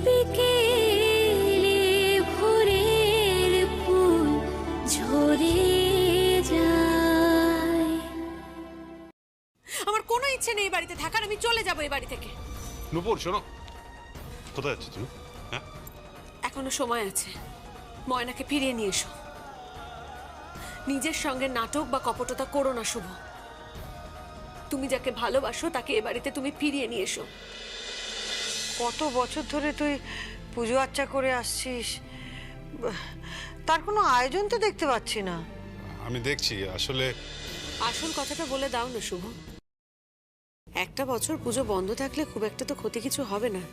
বিকেলে ভোরের ফুল ঝরে যায়। আমার কোনো ইচ্ছে নেই বাড়িতে থাকার, আমি চলে যাবো এই বাড়ি থেকে। নূপুর শোনো, কোথায় যাচ্ছ তুমি? হ্যাঁ, এখনো সময় আছে, ময়নাকে ফিরিয়ে নিয়ে এসো। নিজের সঙ্গে নাটক বা কপটতা করো না শুভ। তুমি যাকে ভালোবাসো তাকে এ বাড়িতে তুমি ফিরিয়ে নিয়ে এসো। কত বছর ধরে তুই পুজো আর্চা করে আসছিস, তার কোনো আয়োজন তো দেখতে পাচ্ছি না। আমি দেখছি আসলে আসল কথাটা বলে দাও না শুভ। একটা বছর পুজো বন্ধ থাকলে খুব একটা তো ক্ষতি কিছু হবে না।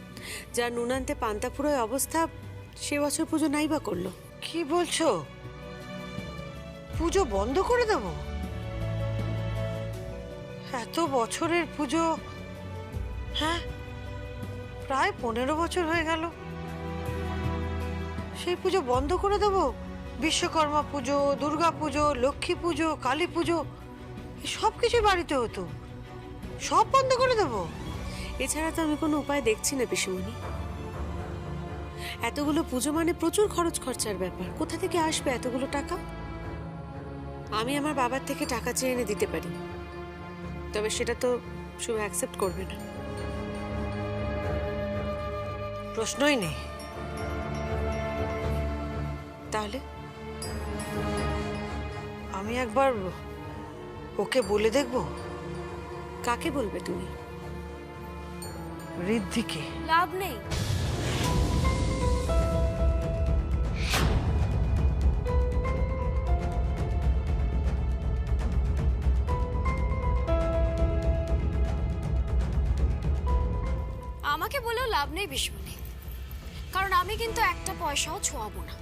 যার নুন আনতে পান্তা ফুরোয় অবস্থা, সে বছর পুজো নাই বা করলো। কি বলছো? পুজো বন্ধ করে দেব? এত বছরের পুজো, হ্যাঁ প্রায় 15 বছর হয়ে গেল, সেই পুজো বন্ধ করে দেব? বিশ্বকর্মা পুজো, দুর্গা পুজো, লক্ষ্মী পুজো, কালী পুজো, সব কিছু বাড়িতে হতো, সব বন্ধ করে দেব? এছাড়া তো আমি কোনো উপায় দেখছি না পিসিমণি। এতগুলো পুজো মানে প্রচুর খরচ খরচার ব্যাপার, কোথা থেকে আসবে এতগুলো টাকা? আমি আমার বাবার থেকে টাকা চেয়ে এনে দিতে পারি, তবে সেটা তো শুভ অ্যাকসেপ্ট করবে না। প্রশ্নই নেই। তাহলে আমি একবার ওকে বলে দেখব। কাকে বলবে তুমি? ঋদ্ধিকে। লাভ নেই। আমাকে বলেও লাভ নেই বিষ্ণুনি, কারণ আমি কিন্তু একটা পয়সাও ছোঁয়াবো না।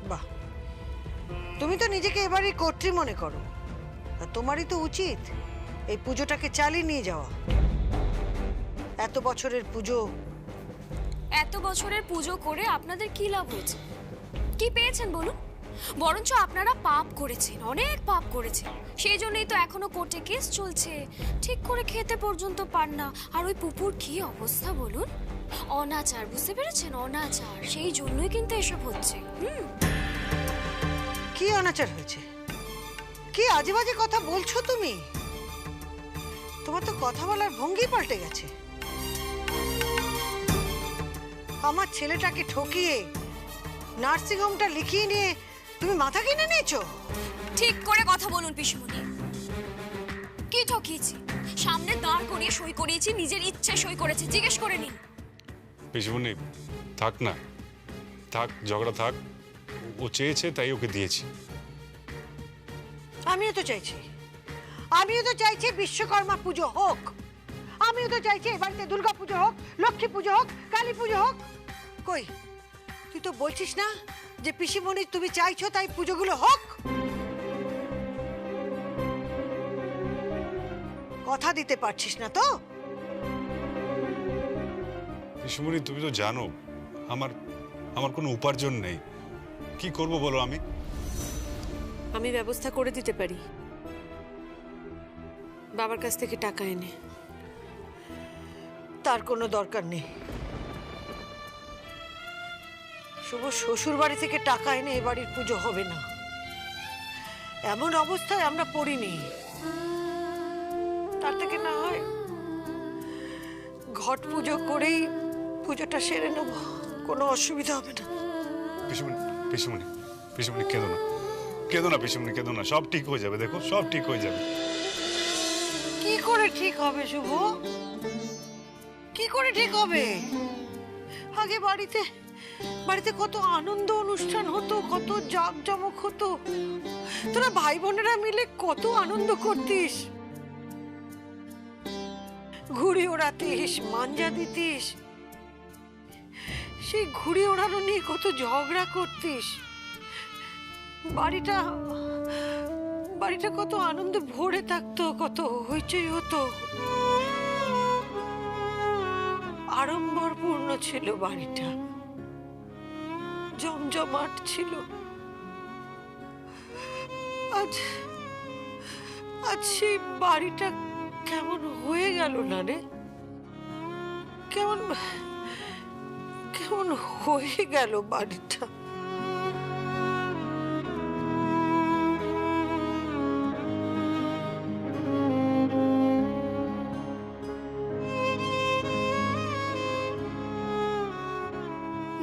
বাহ, তুমি তো নিজেকে এবারই কর্ত্রী মনে করো, আর তোমারই তো উচিত এই পুজোটাকে চালিয়ে নিয়ে যাওয়া। এত বছরের পুজো। এত বছরের পুজো করে আপনাদের কি লাভ হয়েছে? কি পেয়েছেন বলুন? বরঞ্চ আপনারা পাপ করেছেন, অনেক পাপ করেছেন। সেই জন্যই তো এখনো কোর্টে কেস চলছে, ঠিক করে খেতে পর্যন্ত পান না। আর ওই পুপুর কি অবস্থা বলুন? অনাচার, বুঝতে পেরেছেন? অনাচার, সেই জন্যই কিন্তু এসব হচ্ছে। কি অনাচার হয়েছে? কি আজে বাজে কথা বলছো তুমি? তোমার তো কথা বলার ভঙ্গি পাল্টে গেছে। আমার ছেলেটাকে ঠকিয়ে নার্সিং হোমটা লিখিয়ে নিয়ে তুমি মাথা কিনে নিয়েছো। ঠিক করে কথা বলুন পিসমুনি। কি ঠকিয়েছি? সামনে দাঁড় করিয়ে সই করিয়েছি, নিজের ইচ্ছে সই করেছে, জিজ্ঞেস করে নিন। পিসিমণি থাক না, থাক, ঝগড়া থাক। ও চেয়েছে তাই ওকে দিয়েছি। আমিও তো চাইছি, আমিও তো চাইছি বিশ্বকর্মা পুজো হোক, আমিও তো চাইছি এ বাড়িতে দুর্গা পুজো হোক, লক্ষ্মী পুজো হোক, কালী পুজো হোক। কই, তুই তো বলছিস না যে পিসিমণি তুমি চাইছো তাই পুজোগুলো হোক? কথা দিতে পারছিস না তো? পিসিমণি তুমি তো জানো আমার আমার কোনো উপার্জন নেই, কি করব বলো? আমি ব্যবস্থা করে দিতে পারি, বাবার কাছ থেকে টাকা এনে। তার কোনো দরকার নেই। শুভ শ্বশুর বাড়ি থেকে টাকা এনে এ বাড়ির পুজো হবে না, এমন অবস্থায় আমরা পড়িনি। তার থেকে না হয় ঘট পুজো করেই পুজোটা সেরে নেব, কোনো অসুবিধা হবে না। পিসিমণি পিসিমণি পিসিমণি কেঁদো না, কেঁদো না পিসিমণি, কেঁদো না, সব ঠিক হয়ে যাবে, দেখো সব ঠিক হয়ে যাবে। কি করে ঠিক হবে শুভ? কি করে ঠিক হবে? আগে বাড়িতে বাড়িতে কত আনন্দ অনুষ্ঠান হতো, কত জাঁকজমক হতো, তোরা ভাই বোনেরা মিলে কত আনন্দ করতিস, ঘুড়ি ওড়াতিস, মাঞ্জা দিতিস, সেই ঘুড়ি ওড়ানো নিয়ে কত ঝগড়া করতিস। বাড়িটা বাড়িটা কত আনন্দে ভরে থাকতো, কত হইচই হতো, আড়ম্বরপূর্ণ ছিল বাড়িটা, জমজমাট ছিল। আজ আজ সেই বাড়িটা কেমন হয়ে গেল না রে? কেমন হয়ে গেল বাড়িটা।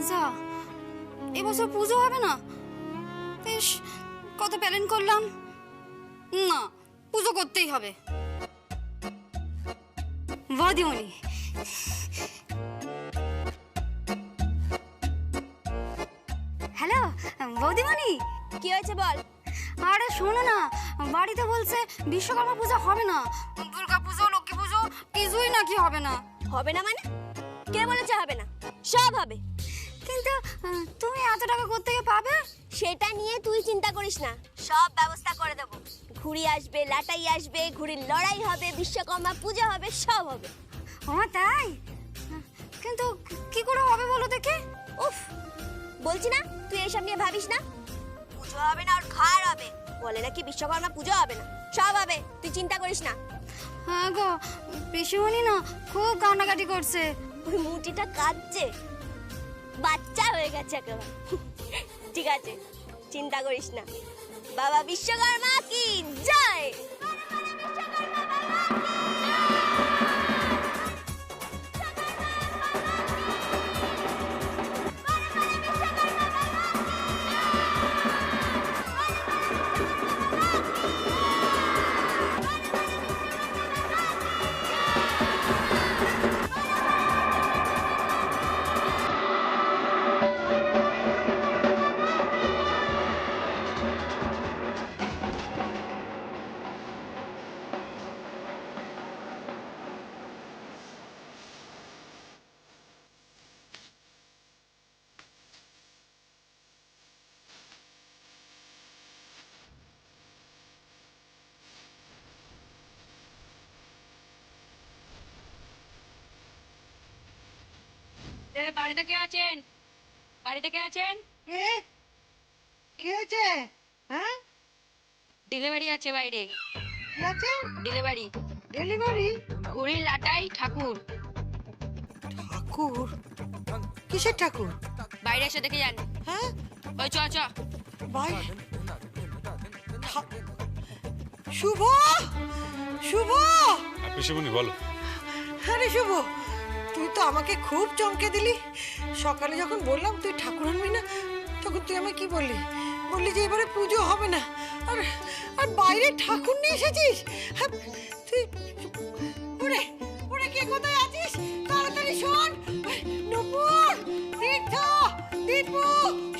যা, এবছর পুজো হবে না? বেশ, কত প্ল্যান করলাম, না পুজো করতেই হবে। বৌদিমণি, হ্যালো বৌদিমণি, কি হয়েছে বল? আরে শোনো না, বাড়িতে বলছে বিশ্বকর্মা পূজা হবে না, দুর্গা পুজো লক্ষ্মী পুজো কিছুই নাকি হবে না। হবে না মানে? কে বলেছে হবে না? সব হবে। কিন্তু তুমি এত টাকা কোত্থেকে পাবে? সেটা নিয়ে তুই চিন্তা করিস না, সব ব্যবস্থা করে দেব। ঘুড়ি আসবে, লাটাই আসবে, ঘুড়ির লড়াই হবে, বিশ্বকর্মা পূজা হবে, সব হবে। ও তাই? কিন্তু কি করে হবে বলো দেখে? উফ, বলছি না তুই এসব নিয়ে ভাবিস না। পুজো হবে না, ওর খাওয়ার হবে। বলে নাকি বিশ্বকর্মা পুজো হবে না, সব হবে, তুই চিন্তা করিস না। হ্যাঁ গো, পিসিমণি না খুব কান্নাকাটি করছে। ওই মুটিটা কাঁদছে, বাচ্চা হয়ে গেছে একেবারে। ঠিক আছে, চিন্তা করিস না। বাবা বিশ্বকর্মা কি জয়। বাড়িতে কে আছেন? বাড়িতে কে আছেন? কে? কে আছে? হ্যাঁ, ডেলিভারি আছে বাইরে। কি আছে? ডেলিভারি। ডেলিভারি? ঘুড়ির লাটাই ঠাকুর। ঠাকুর? কিসের ঠাকুর? বাইরে এসে দেখে যান। হ্যাঁ, ওই চ চ। বাইরে? শুভ, শুভ, পিসিমণি বলো। আরে শুভ, তুই তো আমাকে খুব চমকে দিলি। সকালে যখন বললাম তুই ঠাকুর আনবি না, তখন তুই আমাকে কি বললি? বললি যে এবারে পুজো হবে না, আর আর বাইরে ঠাকুর নিয়ে এসেছিস। হ্যাঁ, তুই ওরে ওরে, কে কোথায় আছিস? তাড়াতাড়ি শোন। নূপুর, তীর্থ, দীপু,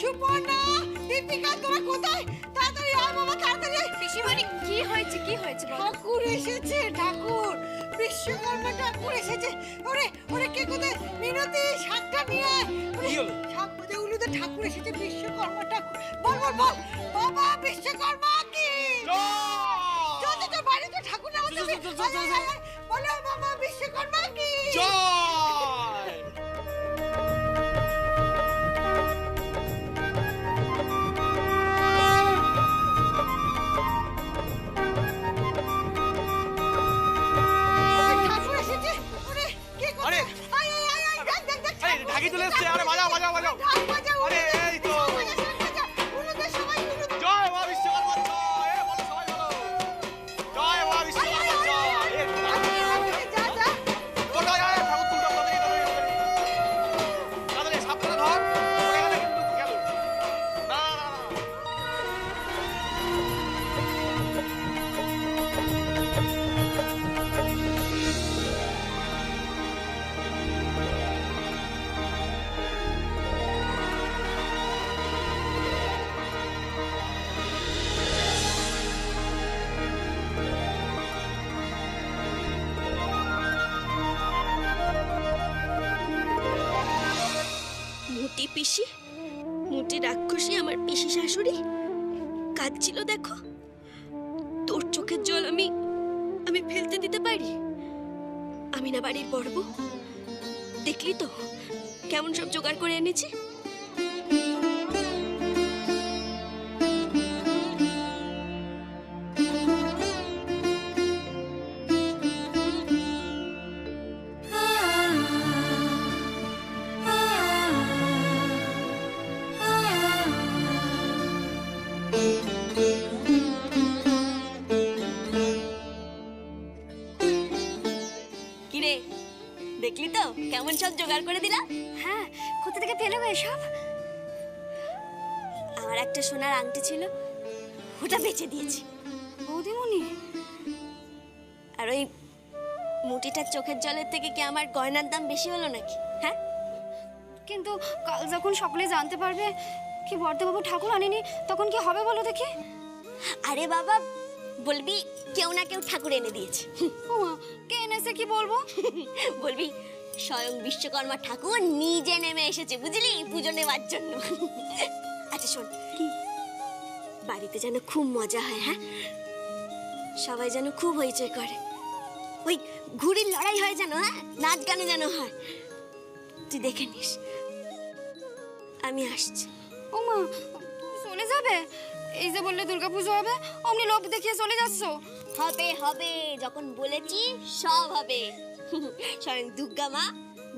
সুপর্ণা, দীপিকা, তোরা কোথায়? তাড়াতাড়ি আয় বাবা, তাড়াতাড়ি আয়। পিসিমণি, কি হয়েছে? কি হয়েছে বলো? ঠাকুর এসেছে, ঠাকুর, বিশ্বকর্মা ঠাকুর এসেছে। ওরে ওরে, কে কোথায়? মিনতি, শাকটা নিয়ে আয়। কি হলো? শাক বাজে উলুদে ঠাকুর এসেছে, বিশ্বকর্মা ঠাকুর। বল বল বল, বাবা বিশ্বকর্মা কি? চল চল চল, বাইরে তো ঠাকুর না হতে। বলো বাবা বিশ্বকর্মা কি? ঠাকুর এসেছে। ওরে, কে কোথায়? আয় আয় আয় আয়, দেখ দেখ দেখ, ঢাকি চলে এসছে। আরে বাজাও বাজাও বাজাও। ঢাক বাজা, আরে এই তো। উলুদে সবাই উলুদ। জয় মা বিশ্বকর্মা জয়। এ বলো সবাই বলো। জয় মা বিশ্বকর্মা জয়। এ যা যা। কোথায় আয় ঠাকুর তুলতে তাড়াতাড়ি তাড়াতাড়ি তাড়াতাড়ি সাবধানে ধর। পড়ে গেলে কিন্তু গেল। না না না। মুটি পিসি, মুটি রাক্ষসী, আমার পিসি শাশুড়ি কাঁদছিল দেখো। তোর চোখের জল আমি আমি ফেলতে দিতে পারি? আমি না বাড়ির বড় বউ, দেখলি তো কেমন সব জোগাড় করে এনেছি। কেমন সব জোগাড় করে দিলাম। হ্যাঁ, কোথা থেকে পেলে গো এসব? আমার একটা সোনার আংটি ছিল, ওটা বেচে দিয়েছি। বৌদিমণি, আর ওই মুটিটার চোখের জলের থেকে কি আমার গয়নার দাম বেশি হলো নাকি? হ্যাঁ, কিন্তু কাল যখন সকলে জানতে পারবে কি বর্ধবাবু ঠাকুর আনেনি, তখন কি হবে বলো দেখি? আরে বাবা, বলবি কেউ না কেউ ঠাকুর এনে দিয়েছে। ওমা, কে এনেছে কি বলবো? বলবি স্বয়ং বিশ্বকর্মা ঠাকুর নিজে নেমে এসেছে, বুঝলি, পুজো নেওয়ার জন্য। আচ্ছা শোন, বাড়িতে যেন খুব মজা হয়, হ্যাঁ, সবাই যেন খুব হইচই করে, ওই ঘুড়ির লড়াই হয় যেন, হ্যাঁ, নাচ গানে যেন হয়, তুই দেখে নিস। আমি আসছি। ওমা, তুমি চলে যাবে? এই যে বললে দুর্গাপুজো হবে, অমনি লোভ দেখিয়ে চলে যাচ্ছ। হবে হবে, যখন বলেছি সব হবে। স্বয়ং দুর্গা মা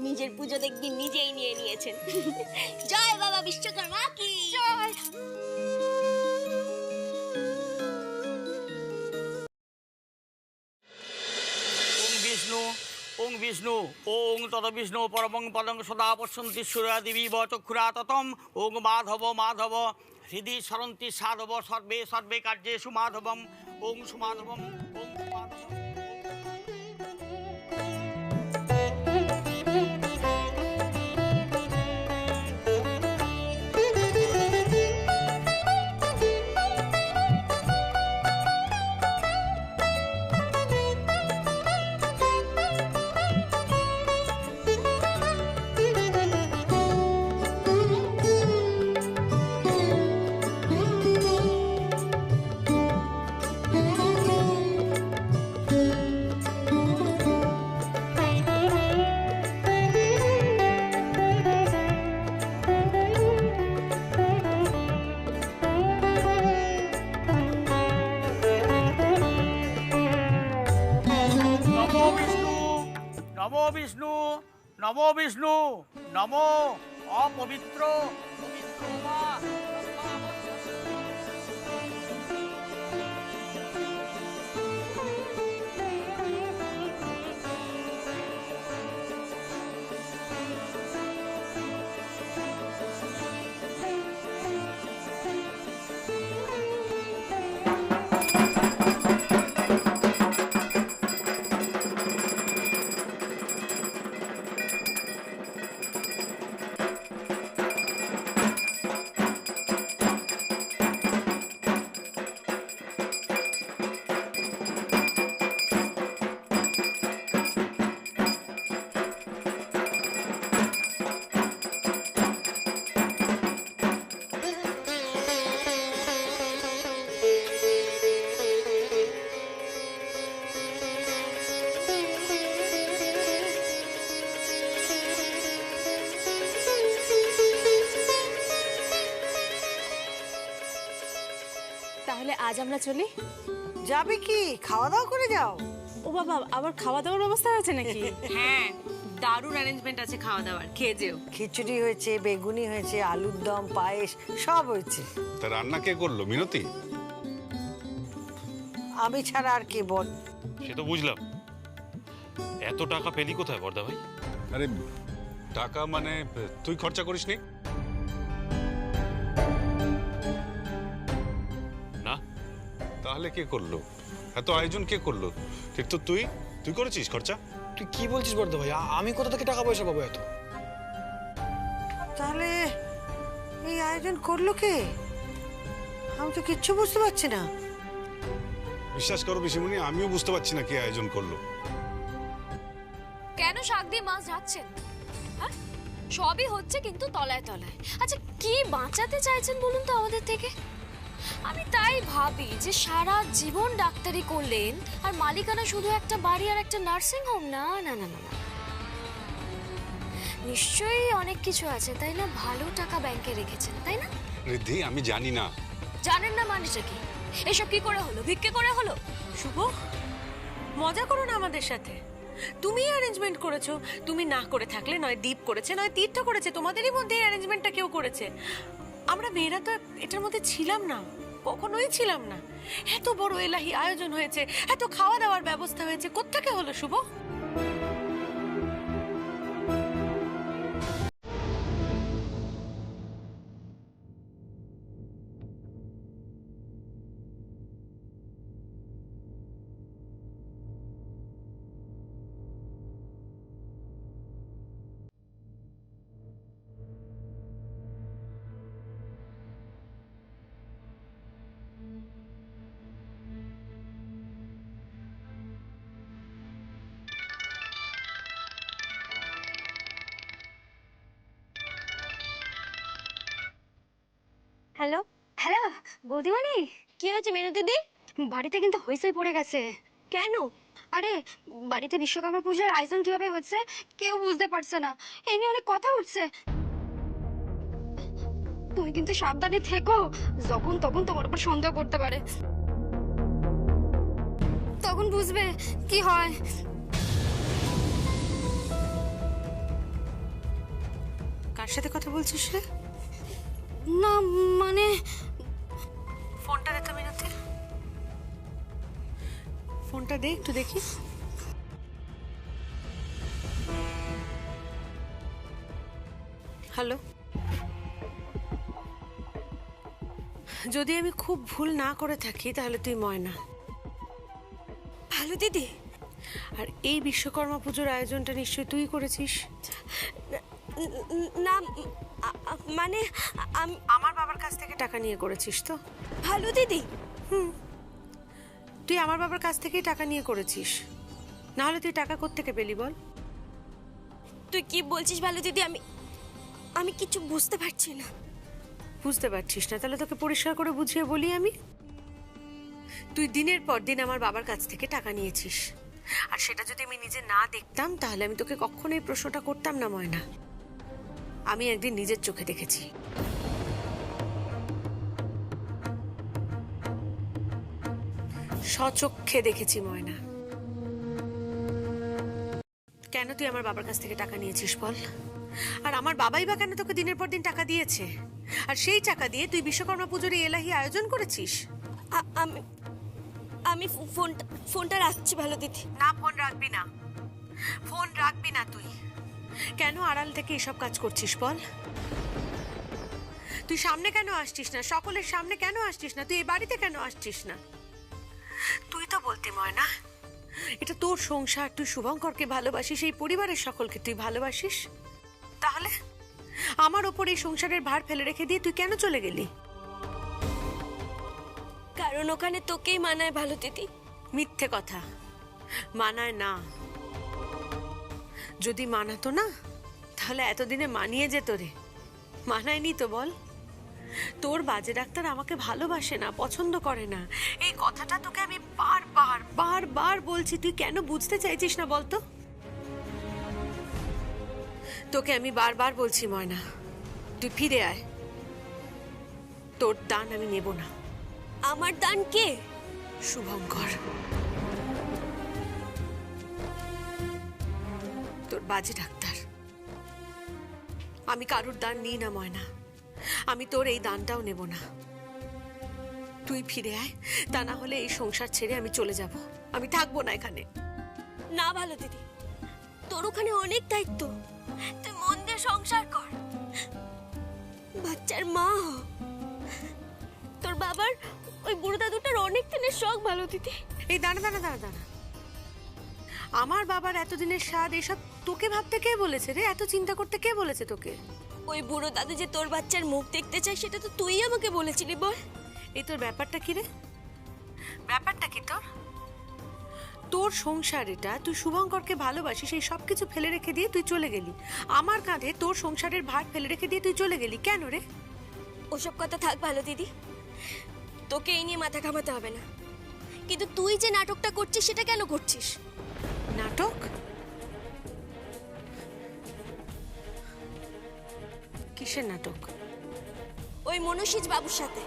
নিজের পুজো দেখবি নিজেই নিয়ে নিয়েছেন। জয় বাবা বিশ্বকর্মা কি জয়। ওং বিষ্ণু ওং বিষ্ণু ওং তত বিষ্ণু পরমং পদং সদা পশ্যন্তি সূর্যা দেবী বচক্ষুরা ততম ওং মাধব মাধব হৃদি সরন্তি সাধব সর্বে সর্বে কার্যেষু মাধবম ওং সুমাধবম ওং সুমাধবম। নমো বিষ্ণু নমো বিষ্ণু নমো বিষ্ণু নমো অপবিত্র পবিত্র মা। তাহলে আজ আমরা চলি। যাবে কি? খাওয়া দাওয়া করে যাও। ও বাবা, আবার খাওয়া দাওয়ার ব্যবস্থা আছে নাকি? হ্যাঁ, দারুণ অ্যারেঞ্জমেন্ট আছে খাওয়া দাওয়ার, খেয়ে যেও। খিচুড়ি হয়েছে, বেগুনি হয়েছে, আলুর দম, পায়েস সব হয়েছে। তা রান্না কে করলো? মিনতি? আমি ছাড়া আর কে বল? সে তো বুঝলাম, এত টাকা পেলি কোথায় বর্দা ভাই? আরে টাকা মানে তুই খরচা করিসনি? না। তাহলে কে করলো? এত আয়োজন কে করলো? ঠিক তো, তুই তুই করেছিস খরচা? তুই কি বলছিস বর্দা ভাই? আমি কোথা থেকে টাকা পয়সা পাবো এত? তাহলে এই আয়োজন করলো কে? আমি তো কিচ্ছু বুঝতে পারছি না। বিশ্বাস করো পিসিমণি, আমিও বুঝতে পারছি না কে আয়োজন করলো। কেন শাক দিয়ে মাছ ঢাকছেন? হ্যাঁ, সবই হচ্ছে কিন্তু তলায় তলায়। আচ্ছা, কি বাঁচাতে চাইছেন বলুন তো আমাদের থেকে? আমি তাই ভাবি যে সারা জীবন ডাক্তারি করলেন আর মালিকানা শুধু একটা বাড়ি আর একটা নার্সিং হোম। না না না না না, নিশ্চয়ই অনেক কিছু আছে, তাই না? ভালো টাকা ব্যাংকে রেখেছেন, তাই না? রিদ্ধি, আমি জানি না। জানেন না মানেটা কি? এসব কি করে হলো? ভিক্ষে করে হলো? শুভ, মজা করো না আমাদের সাথে। তুমি অ্যারেঞ্জমেন্ট করেছো, তুমি না করে থাকলে নয় দীপ করেছে নয় তীর্থ করেছে, তোমাদেরই মধ্যে এই অ্যারেঞ্জমেন্টটা কেউ করেছে। আমরা মেয়েরা তো এটার মধ্যে ছিলাম না, কখনোই ছিলাম না। এত বড় এলাহি আয়োজন হয়েছে, এত খাওয়া দাওয়ার ব্যবস্থা হয়েছে, কোত্থেকে হলো শুভ? বৌদিমানি কি হয়েছে মেনু দিদি? বাড়িতে কিন্তু হইচই পড়ে গেছে। কেন? আরে বাড়িতে বিশ্বকর্মা পূজার আয়োজন কিভাবে হচ্ছে কেউ বুঝতে পারছে না, এই নিয়ে অনেক কথা উঠছে। তুমি কিন্তু সাবধানে থেকো, যখন তখন তোমার উপর সন্দেহ করতে পারে, তখন বুঝবে কি হয়। কার সাথে কথা বলছিস রে? না মানে ফোনটা দে তো মিনতি, ফোনটা দে একটু দেখি। হ্যালো, যদি আমি খুব ভুল না করে থাকি তাহলে তুই ময়না। ভালো দিদি। আর এই বিশ্বকর্মা পুজোর আয়োজনটা নিশ্চয়ই তুই করেছিস। না মানে আমি আমার বাবার কাছ থেকে টাকা নিয়ে করেছিস তো? ভালো দিদি। তুই আমার বাবার কাছ থেকেই টাকা নিয়ে করেছিস, না হলে তুই টাকা কোত্থেকে পেলি বল? তুই কি বলছিস ভালো দিদি? আমি কিছু বুঝতে পারছি না। বুঝতে পারছিস না? তাহলে তোকে পরিষ্কার করে বুঝিয়ে বলি আমি। তুই দিনের পর দিন আমার বাবার কাছ থেকে টাকা নিয়েছিস, আর সেটা যদি আমি নিজে না দেখতাম তাহলে আমি তোকে কখনোই প্রশ্নটা করতাম না ময়না। আমি একদিন নিজের চোখে দেখেছি। স্বচক্ষে দেখেছি ময়না। কেন তুই আমার বাবার কাছ থেকে টাকা নিয়েছিস বল? আর আমার বাবাই বা কেন তোকে দিনের পর দিন টাকা দিয়েছে? আর সেই টাকা দিয়ে তুই বিশ্বকর্মা পুজোর এই এলাহি আয়োজন করেছিস। আমি আমি ফোনটা রাখছি ভালো দিদি। না, ফোন রাখবি না, ফোন রাখবি না। তুই কেন আড়াল থেকে এসব কাজ করছিস বল? তুই সামনে কেন আসছিস না? সকলের সামনে কেন আসছিস না? তুই এই বাড়িতে কেন আসছিস না? তুই তো বলতে ময়না, এটা তোর সংসার, তুই শুভঙ্করকে ভালোবাসিস, এই পরিবারের সকলকে তুই ভালোবাসিস, তাহলে আমার ওপর এই সংসারের ভার ফেলে রেখে দিয়ে তুই কেন চলে গেলি? কারণ ওখানে তোকেই মানায় ভালো দিদি। মিথ্যে কথা, মানায় না। যদি মানাতো না তাহলে এতদিনে মানিয়ে যেত রে। মানায়নি তো বল। তোর বাজে ডাক্তার আমাকে ভালোবাসে না, পছন্দ করে না, এই কথাটা তোকে আমি বারবার বারবার বলছি, তুই কেন বুঝতে চাইছিস না বলতো? তোকে আমি বারবার বলছি ময়না, তুই ফিরে আয়। তোর দান আমি নেব না। আমার দান কে? শুভঙ্কর, তোর বাজে ডাক্তার। আমি কারুর দান নিই না ময়না, আমি তোর এই দানটাও নেব না। তুই ফিরে আয়, তা না হলে এই সংসার ছেড়ে আমি চলে যাব, আমি থাকবো না এখানে। না ভালো দিদি, তোর ওখানে অনেক দায়িত্ব, তুই মন দিয়ে সংসার কর, বাচ্চার মা হ। তোর বাবার ওই বুড়ো দাদুটার অনেক দিনের শখ ভালো দিদি। এই দাঁড়া দাঁড়া দাঁড়া দাঁড়া, আমার বাবার এতদিনের স্বাদ এসব তোকে ভাবতে কে বলেছে রে? এত চিন্তা করতে কে বলেছে তোকে? ওই বুড়ো দাদু যে তোর বাচ্চার মুখ দেখতে চায় সেটা তো তুই আমাকে বলেছিলি বল। এই তোর ব্যাপারটা কি রে? ব্যাপারটা কি তোর? তোর সংসার এটা, তুই শুভঙ্করকে ভালোবাসিস, এই সব কিছু ফেলে রেখে দিয়ে তুই চলে গেলি আমার কাঁধে, তোর সংসারের ভার ফেলে রেখে দিয়ে তুই চলে গেলি কেন রে? ওসব কথা থাক ভালো দিদি, তোকে এই নিয়ে মাথা ঘামাতে হবে না। কিন্তু তুই যে নাটকটা করছিস সেটা কেন করছিস? নাটক? কিসের নাটক? ওই মনুষ্যিজ বাবুর সাথে।